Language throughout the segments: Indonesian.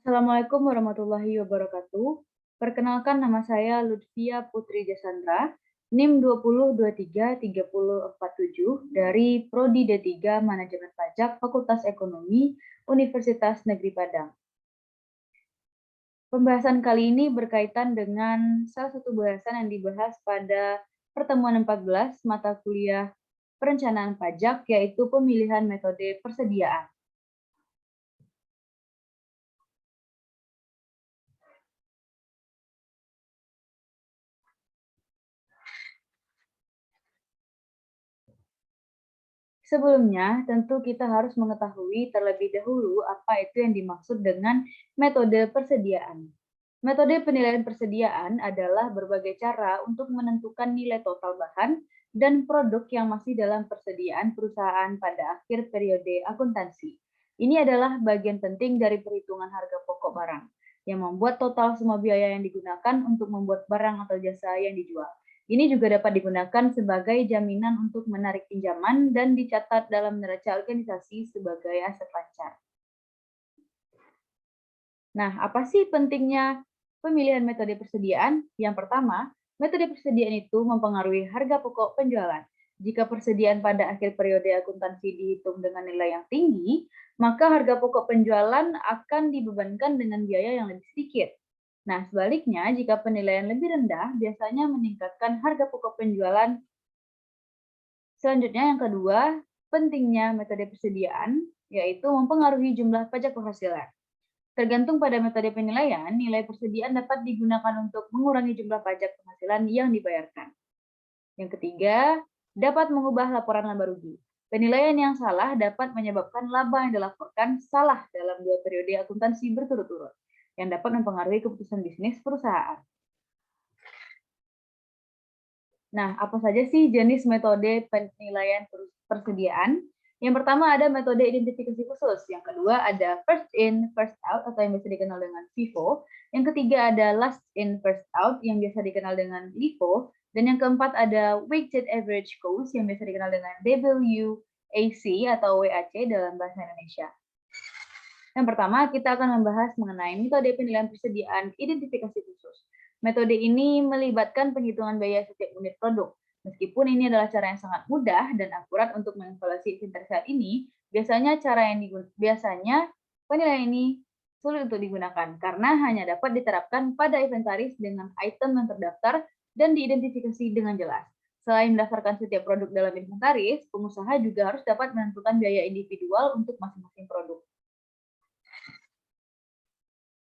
Assalamualaikum warahmatullahi wabarakatuh. Perkenalkan nama saya Lutfia Putri Jasandra, NIM 20233047 dari Prodi D3 Manajemen Pajak Fakultas Ekonomi Universitas Negeri Padang. Pembahasan kali ini berkaitan dengan salah satu bahasan yang dibahas pada pertemuan 14 mata kuliah perencanaan pajak, yaitu pemilihan metode persediaan. Sebelumnya, tentu kita harus mengetahui terlebih dahulu apa itu yang dimaksud dengan metode persediaan. Metode penilaian persediaan adalah berbagai cara untuk menentukan nilai total bahan dan produk yang masih dalam persediaan perusahaan pada akhir periode akuntansi. Ini adalah bagian penting dari perhitungan harga pokok barang, yang membuat total semua biaya yang digunakan untuk membuat barang atau jasa yang dijual. Ini juga dapat digunakan sebagai jaminan untuk menarik pinjaman dan dicatat dalam neraca organisasi sebagai aset lancar. Nah, apa sih pentingnya pemilihan metode persediaan? Yang pertama, metode persediaan itu mempengaruhi harga pokok penjualan. Jika persediaan pada akhir periode akuntansi dihitung dengan nilai yang tinggi, maka harga pokok penjualan akan dibebankan dengan biaya yang lebih sedikit. Nah, sebaliknya, jika penilaian lebih rendah, biasanya meningkatkan harga pokok penjualan. Selanjutnya, yang kedua, pentingnya metode persediaan, yaitu mempengaruhi jumlah pajak penghasilan. Tergantung pada metode penilaian, nilai persediaan dapat digunakan untuk mengurangi jumlah pajak penghasilan yang dibayarkan. Yang ketiga, dapat mengubah laporan laba rugi. Penilaian yang salah dapat menyebabkan laba yang dilaporkan salah dalam 2 periode akuntansi berturut-turut, yang dapat mempengaruhi keputusan bisnis perusahaan. Nah, apa saja sih jenis metode penilaian persediaan? Yang pertama ada metode identifikasi khusus, yang kedua ada first in, first out atau yang biasa dikenal dengan FIFO, yang ketiga ada last in, first out yang biasa dikenal dengan LIFO, dan yang keempat ada weighted average cost yang biasa dikenal dengan WAC atau WAC dalam bahasa Indonesia. Yang pertama, kita akan membahas mengenai metode penilaian persediaan identifikasi khusus. Metode ini melibatkan penghitungan biaya setiap unit produk. Meskipun ini adalah cara yang sangat mudah dan akurat untuk mengevaluasi inventaris saat ini, biasanya penilaian ini sulit untuk digunakan karena hanya dapat diterapkan pada inventaris dengan item yang terdaftar dan diidentifikasi dengan jelas. Selain mendaftarkan setiap produk dalam inventaris, pengusaha juga harus dapat menentukan biaya individual untuk masing-masing produk.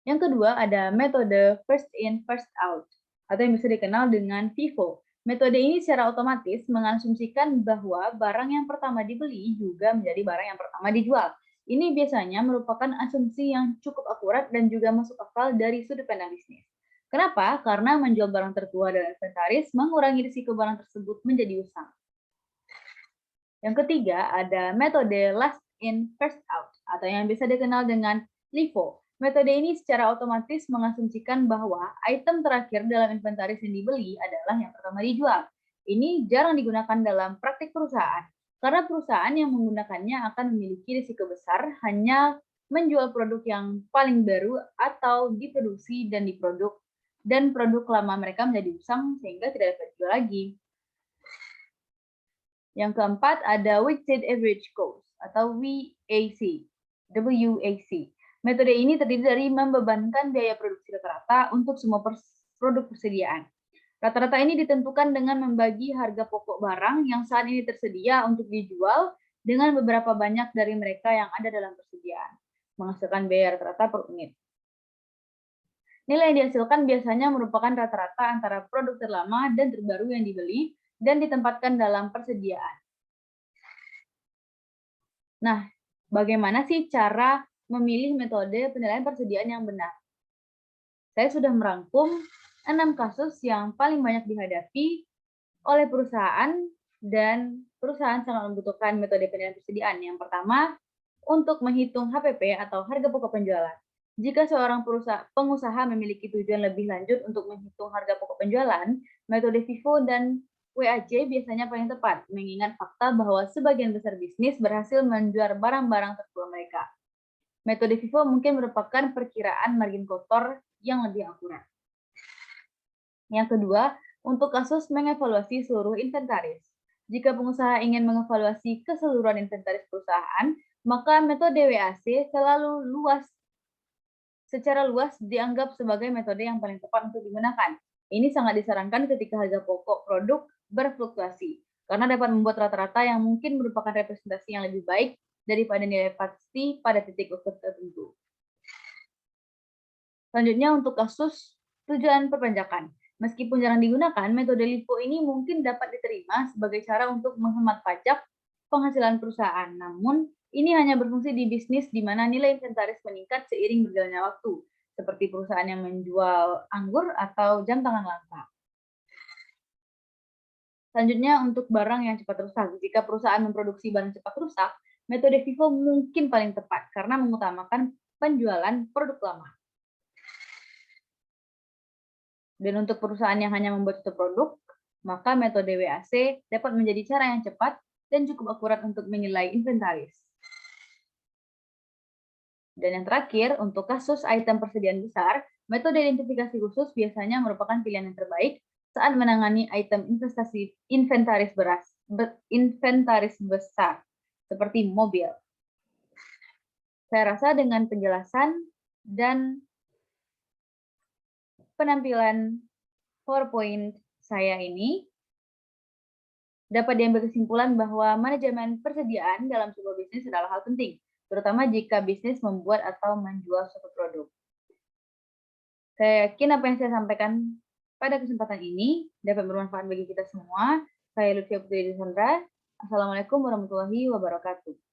Yang kedua ada metode first in, first out, atau yang bisa dikenal dengan FIFO. Metode ini secara otomatis mengasumsikan bahwa barang yang pertama dibeli juga menjadi barang yang pertama dijual. Ini biasanya merupakan asumsi yang cukup akurat dan juga masuk akal dari sudut pandang bisnis. Kenapa? Karena menjual barang tertua dalam inventaris mengurangi risiko barang tersebut menjadi usang. Yang ketiga ada metode last in, first out, atau yang bisa dikenal dengan LIFO. Metode ini secara otomatis mengasumsikan bahwa item terakhir dalam inventaris yang dibeli adalah yang pertama dijual. Ini jarang digunakan dalam praktik perusahaan, karena perusahaan yang menggunakannya akan memiliki risiko besar hanya menjual produk yang paling baru atau diproduksi dan produk lama mereka menjadi usang sehingga tidak dapat dijual lagi. Yang keempat ada weighted average cost atau WAC. Metode ini terdiri dari membebankan biaya produksi rata-rata untuk semua produk persediaan. Rata-rata ini ditentukan dengan membagi harga pokok barang yang saat ini tersedia untuk dijual dengan beberapa banyak dari mereka yang ada dalam persediaan, menghasilkan biaya rata-rata per unit. Nilai yang dihasilkan biasanya merupakan rata-rata antara produk terlama dan terbaru yang dibeli dan ditempatkan dalam persediaan. Nah, bagaimana sih cara memilih metode penilaian persediaan yang benar? Saya sudah merangkum 6 kasus yang paling banyak dihadapi oleh perusahaan dan perusahaan sangat membutuhkan metode penilaian persediaan. Yang pertama, untuk menghitung HPP atau harga pokok penjualan. Jika seorang pengusaha memiliki tujuan lebih lanjut untuk menghitung harga pokok penjualan, metode FIFO dan WAC biasanya paling tepat, mengingat fakta bahwa sebagian besar bisnis berhasil menjual barang-barang tertua mereka. Metode FIFO mungkin merupakan perkiraan margin kotor yang lebih akurat. Yang kedua, untuk kasus mengevaluasi seluruh inventaris. Jika pengusaha ingin mengevaluasi keseluruhan inventaris perusahaan, maka metode WAC secara luas dianggap sebagai metode yang paling tepat untuk digunakan. Ini sangat disarankan ketika harga pokok produk berfluktuasi, karena dapat membuat rata-rata yang mungkin merupakan representasi yang lebih baik daripada nilai pasti pada titik ukur tertentu. Selanjutnya untuk kasus tujuan perpajakan. Meskipun jarang digunakan, metode LIFO ini mungkin dapat diterima sebagai cara untuk menghemat pajak penghasilan perusahaan. Namun, ini hanya berfungsi di bisnis di mana nilai inventaris meningkat seiring berjalannya waktu, seperti perusahaan yang menjual anggur atau jam tangan langka. Selanjutnya untuk barang yang cepat rusak. Jika perusahaan memproduksi barang cepat rusak, metode FIFO mungkin paling tepat karena mengutamakan penjualan produk lama. Dan untuk perusahaan yang hanya membuat satu produk, maka metode WAC dapat menjadi cara yang cepat dan cukup akurat untuk menilai inventaris. Dan yang terakhir, untuk kasus item persediaan besar, metode identifikasi khusus biasanya merupakan pilihan yang terbaik saat menangani item inventaris besar, seperti mobil. Saya rasa dengan penjelasan dan penampilan PowerPoint saya ini dapat diambil kesimpulan bahwa manajemen persediaan dalam sebuah bisnis adalah hal penting, terutama jika bisnis membuat atau menjual suatu produk. Saya yakin apa yang saya sampaikan pada kesempatan ini dapat bermanfaat bagi kita semua. Saya Lutfi Putri Sandra. Assalamualaikum warahmatullahi wabarakatuh.